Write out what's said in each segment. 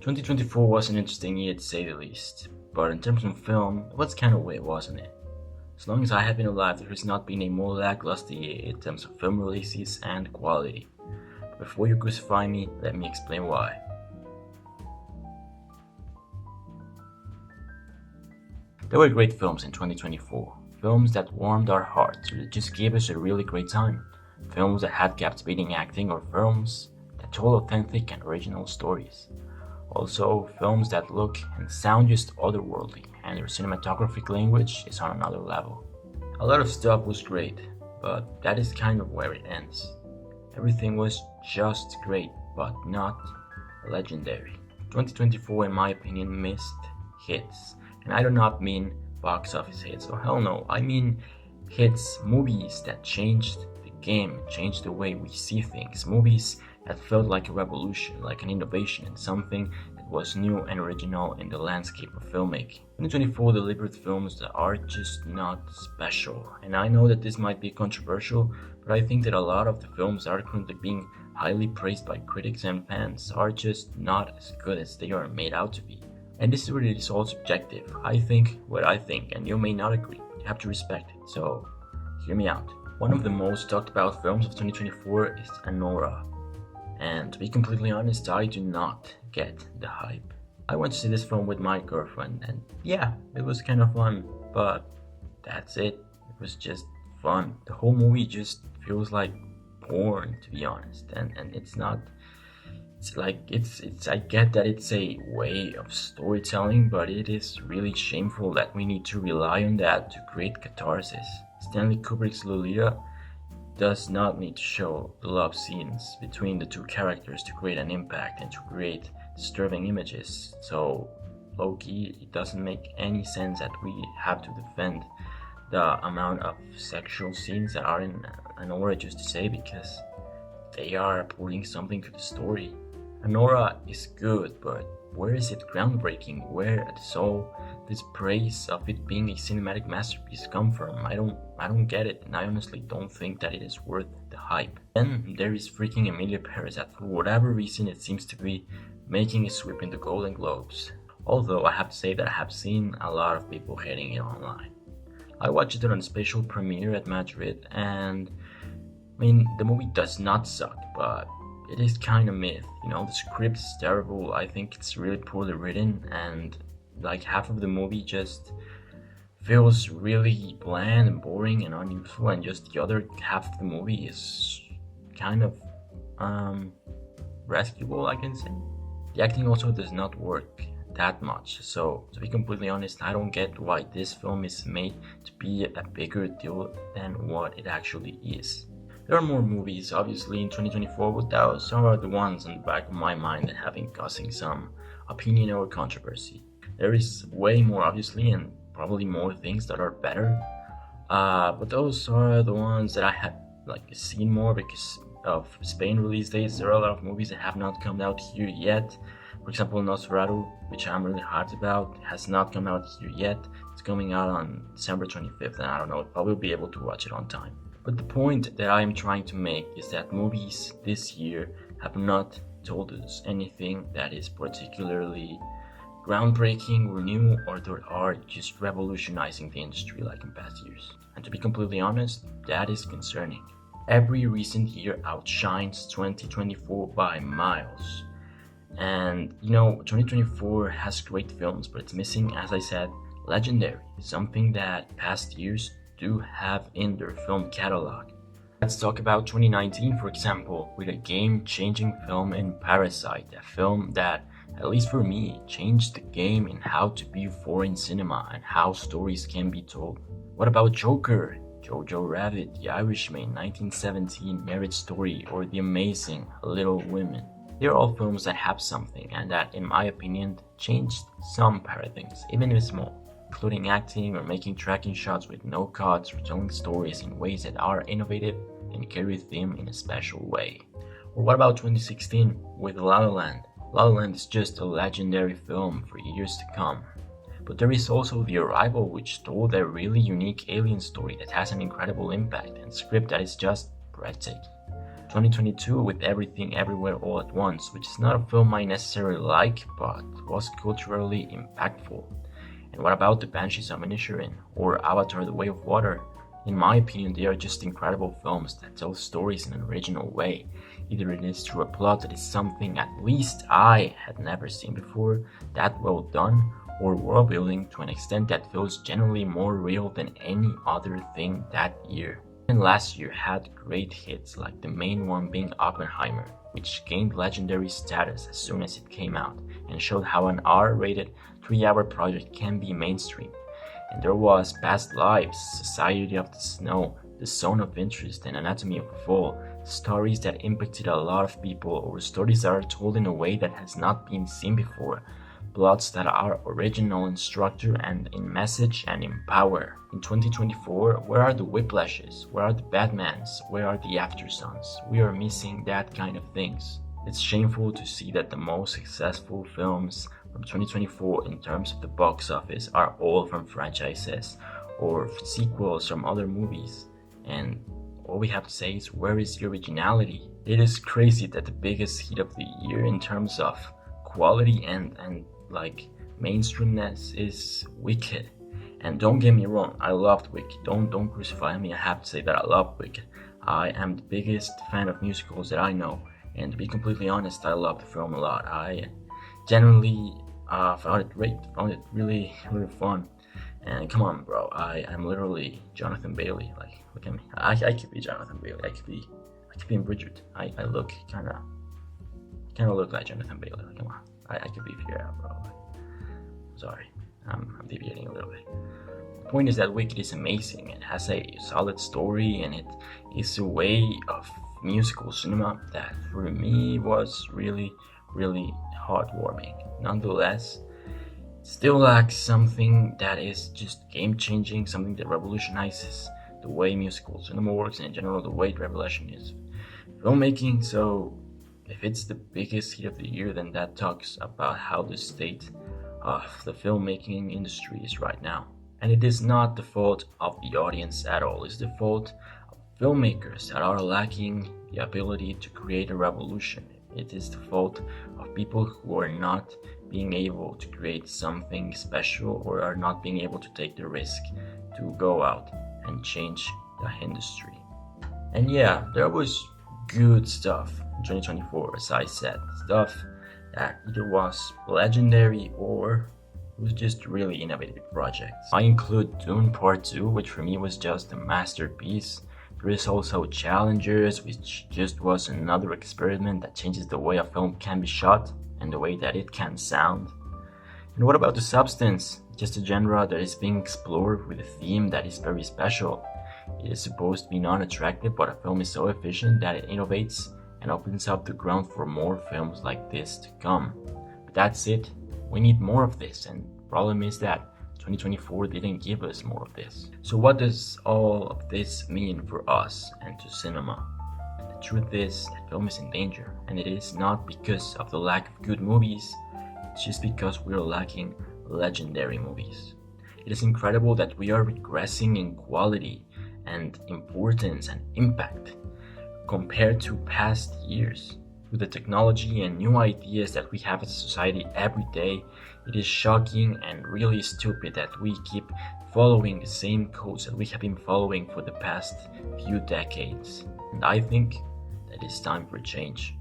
2024 was an interesting year to say the least, but in terms of film, it was kind of weird, wasn't it? As long as I have been alive, there has not been a more lackluster year in terms of film releases and quality. But before you crucify me, let me explain why. There were great films in 2024, films that warmed our hearts or that just gave us a really great time, films that had captivating acting or films that told authentic and original stories. Also, films that look and sound just otherworldly, and their cinematographic language is on another level. A lot of stuff was great, but that is kind of where it ends. Everything was just great, but not legendary. 2024, in my opinion, missed hits, and I do not mean box office hits, or hell no, I mean hits, movies that changed the game, changed the way we see things, movies that felt like a revolution, like an innovation, and something that was new and original in the landscape of filmmaking. 2024 delivered films that are just not special, and I know that this might be controversial, but I think that a lot of the films that are currently being highly praised by critics and fans are just not as good as they are made out to be. And this really is all subjective. I think what I think, and you may not agree. You have to respect it, so hear me out. One of the most talked about films of 2024 is Anora. And to be completely honest, I do not get the hype. I went to see this film with my girlfriend, and yeah, it was kind of fun, but that's it. It was just fun. The whole movie just feels like porn, to be honest, and it's not. It's I get that it's a way of storytelling, but it is really shameful that we need to rely on that to create catharsis. Stanley Kubrick's Lolita does not need to show the love scenes between the two characters to create an impact and to create disturbing images. So, low-key, it doesn't make any sense that we have to defend the amount of sexual scenes that are in Anora just to say because they are putting something to the story. Anora is good, but where is it groundbreaking? Where does all this praise of it being a cinematic masterpiece come from? I don't get it, and I honestly don't think that it is worth the hype. Then there is freaking Emilia Perez that for whatever reason it seems to be making a sweep in the Golden Globes. Although I have to say that I have seen a lot of people hating it online. I watched it on a special premiere at Madrid, and I mean, the movie does not suck, but it is kind of myth. The script is terrible. I think it's really poorly written, and like half of the movie just feels really bland and boring and unuseful, and just the other half of the movie is kind of rescuable, I can say. The acting also does not work that much, so to be completely honest, I don't get why this film is made to be a bigger deal than what it actually is. There are more movies, obviously, in 2024, but those are the ones in the back of my mind that have been causing some opinion or controversy. There is way more, obviously, and probably more things that are better, but those are the ones that I have seen more because of Spain release dates. There are a lot of movies that have not come out here yet. For example, Nosferatu, which I'm really hyped about, has not come out here yet. It's coming out on December 25th, and I don't know, I'll probably be able to watch it on time. But the point that I am trying to make is that movies this year have not told us anything that is particularly groundbreaking or new, or that are just revolutionizing the industry like in past years. And to be completely honest, that is concerning. Every recent year outshines 2024 by miles. And 2024 has great films, but it's missing, as I said, legendary, something that past years do have in their film catalog. Let's talk about 2019, for example, with a game-changing film in Parasite, a film that, at least for me, changed the game in how to view foreign cinema and how stories can be told. What about Joker, Jojo Rabbit, The Irishman, 1917, Marriage Story, or The Amazing Little Women? They're all films that have something and that, in my opinion, changed some paradigms, even if small, including acting or making tracking shots with no cuts or telling stories in ways that are innovative and carry theme in a special way. Or what about 2016 with La La Land? La La Land is just a legendary film for years to come. But there is also The Arrival, which told a really unique alien story that has an incredible impact and script that is just breathtaking. 2022 with Everything Everywhere All at Once, which is not a film I necessarily like, but was culturally impactful. And what about The Banshees of Inisherin or Avatar The Way of Water? In my opinion, they are just incredible films that tell stories in an original way. Either it is through a plot that is something at least I had never seen before, that well done, or world building to an extent that feels generally more real than any other thing that year. And last year had great hits, like the main one being Oppenheimer, which gained legendary status as soon as it came out and showed how an R-rated 3-hour project can be mainstream. And there was Past Lives, Society of the Snow, The Zone of Interest, and Anatomy of a Fall, stories that impacted a lot of people, or stories that are told in a way that has not been seen before, plots that are original in structure and in message and in power. In 2024, where are the Whiplashes? Where are the Batmans? Where are the Aftersons? We are missing that kind of things. It's shameful to see that the most successful films from 2024 in terms of the box office are all from franchises or sequels from other movies. And all we have to say is, where is the originality? It is crazy that the biggest hit of the year in terms of quality and like mainstreamness is Wicked. And don't get me wrong, I loved Wicked. Don't crucify me. I have to say that I love Wicked. I am the biggest fan of musicals that I know, and to be completely honest, I love the film a lot. I generally found it great, found it really fun. And come on, bro, I am literally Jonathan Bailey. Like, look at me. I could be Jonathan Bailey. I could be in Bridget. I look kind of look like Jonathan Bailey. Like, come on. I could be Pierre, bro. Sorry, I'm deviating a little bit. The point is that Wicked is amazing. It has a solid story, and it is a way of musical cinema that for me was really heartwarming. Nonetheless, it still lacks something that is just game-changing, something that revolutionizes the way musical cinema works and in general the way revelation is filmmaking. So if it's the biggest hit of the year, then that talks about how the state of the filmmaking industry is right now. And it is not the fault of the audience at all. It's the fault of filmmakers that are lacking the ability to create a revolution. It is the fault of people who are not being able to create something special, or are not being able to take the risk to go out and change the industry. And yeah, there was good stuff in 2024, as I said, stuff that either was legendary or was just really innovative projects. I include Dune Part 2, which for me was just a masterpiece. There is also Challengers, which just was another experiment that changes the way a film can be shot and the way that it can sound. And what about The Substance? Just a genre that is being explored with a theme that is very special. It is supposed to be non-attractive, but a film is so efficient that it innovates and opens up the ground for more films like this to come. But that's it. We need more of this, and the problem is that 2024 didn't give us more of this. So what does all of this mean for us and to cinema? The truth is that film is in danger, and it is not because of the lack of good movies, it's just because we are lacking legendary movies. It is incredible that we are regressing in quality and importance and impact compared to past years. With the technology and new ideas that we have as a society every day, it is shocking and really stupid that we keep following the same codes that we have been following for the past few decades. And I think that it's time for a change.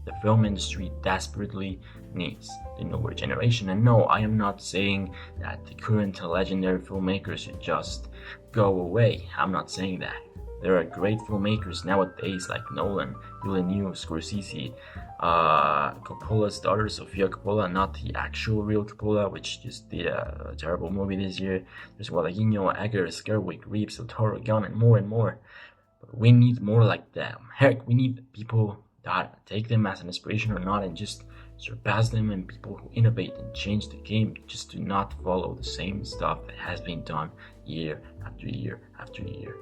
The film industry desperately needs the newer generation. And no, I am not saying that the current legendary filmmakers should just go away. I'm not saying that. There are great filmmakers nowadays like Nolan, Villeneuve, Scorsese, Coppola's daughter, Sofia Coppola, not the actual real Coppola, which just did a terrible movie this year. There's Guadagnino, Eggers, Gerwig, Reeves, Del Toro, Gunn, and more. But we need more like them. Heck, we need people that take them as an inspiration or not and just surpass them, and people who innovate and change the game, just do not follow the same stuff that has been done year after year after year.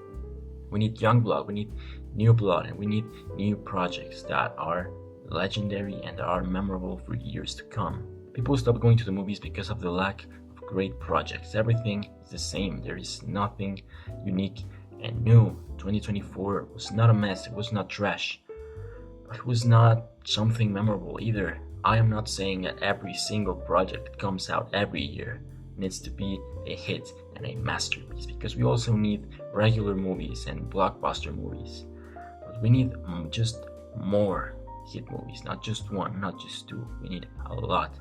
We need young blood, we need new blood, and we need new projects that are legendary and are memorable for years to come. People stop going to the movies because of the lack of great projects. Everything is the same. There is nothing unique and new. 2024 was not a mess, it was not trash. it was not something memorable either. I am not saying that every single project that comes out every year needs to be a hit and a masterpiece, because we also need regular movies and blockbuster movies. But we need just more hit movies, not just one, not just two. We need a lot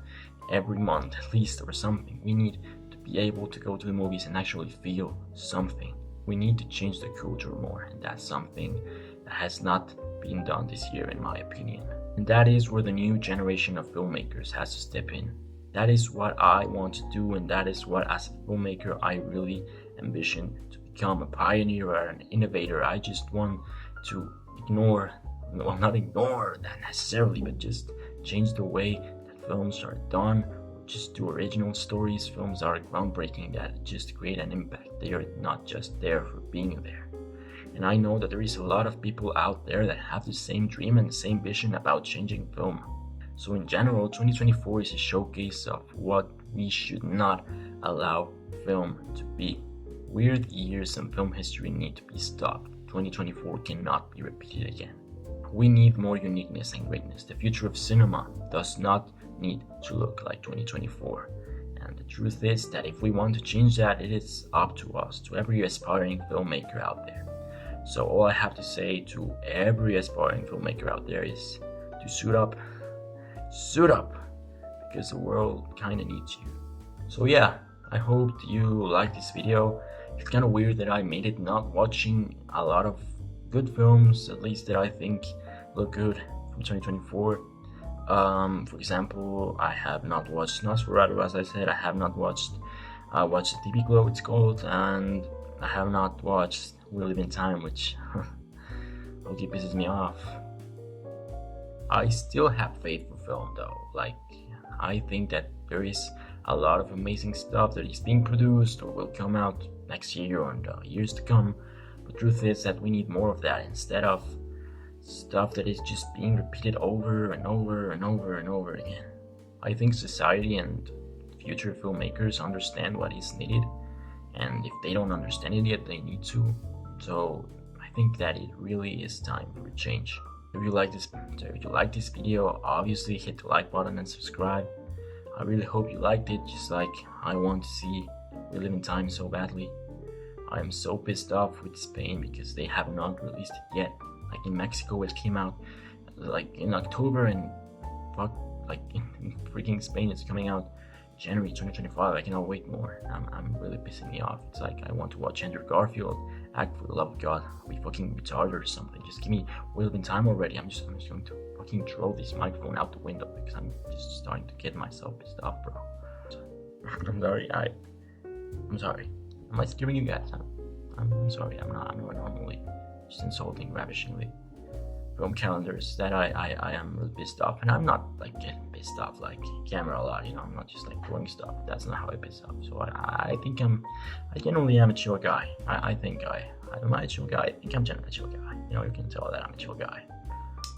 every month at least, or something. We need to be able to go to the movies and actually feel something. We need to change the culture more, and that's something that has not been done this year in my opinion. And that is where the new generation of filmmakers has to step in. That is what I want to do, and that is what, as a filmmaker, I really ambition to become a pioneer or an innovator. I just want to not ignore that necessarily, but just change the way that films are done, or just do original stories. Films are groundbreaking that just create an impact. They are not just there for being there. And I know that there is a lot of people out there that have the same dream and the same vision about changing film. So in general, 2024 is a showcase of what we should not allow film to be. Weird years in film history need to be stopped. 2024 cannot be repeated again. We need more uniqueness and greatness. The future of cinema does not need to look like 2024. And the truth is that if we want to change that, it is up to us, to every aspiring filmmaker out there. So all I have to say to every aspiring filmmaker out there is to suit up, because the world kinda needs you. So yeah, I hope you liked this video. It's kinda weird that I made it not watching a lot of good films, at least that I think look good from 2024. For example, I have not watched Nosferatu, as I said. I have not watched the TV Glow, it's called, and I have not watched We Live in Time, which okay pisses me off. I still have faith for film though. Like, I think that there is a lot of amazing stuff that is being produced or will come out next year or in the years to come. But truth is that we need more of that instead of stuff that is just being repeated over and over and over and over again. I think society and future filmmakers understand what is needed, and if they don't understand it yet, they need to. So I think that it really is time for a change. If you like this video, obviously hit the like button and subscribe. I really hope you liked it, just like I want to see We Live in Time so badly. I am so pissed off with Spain because they have not released it yet. Like in Mexico, it came out like in October, and in freaking Spain, it's coming out January 2025. I cannot wait more. I'm really pissing me off. It's like I want to watch Andrew Garfield act, for the love of God. I'll be fucking retarded or something. Just give me We Live in Time already. I'm just going to fucking throw this microphone out the window because I'm just starting to get myself pissed off, bro. I'm sorry. I'm sorry. Am I scaring you guys? I'm sorry. I'm not normally just insulting ravishingly film calendars. That I am really pissed off, and I'm not like getting pissed off like camera a lot, I'm not just like throwing stuff. That's not how I piss off. So I think I generally am a chill guy. I think am I a chill guy? I think I'm generally a chill guy. You can tell that I'm a chill guy.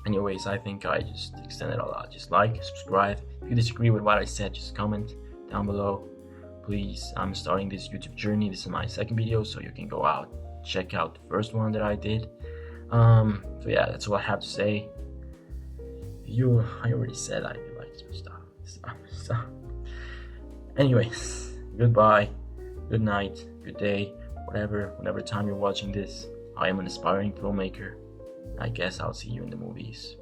Anyways, I think I just extended a lot. Just like, subscribe. If you disagree with what I said, just comment down below. Please, I'm starting this YouTube journey. This is my second video, so you can go out, check out the first one that I did. So yeah, that's all I have to say. I already said I like stuff. Anyways, goodbye, good night, good day, whatever time you're watching this. I am an aspiring filmmaker. I guess I'll see you in the movies.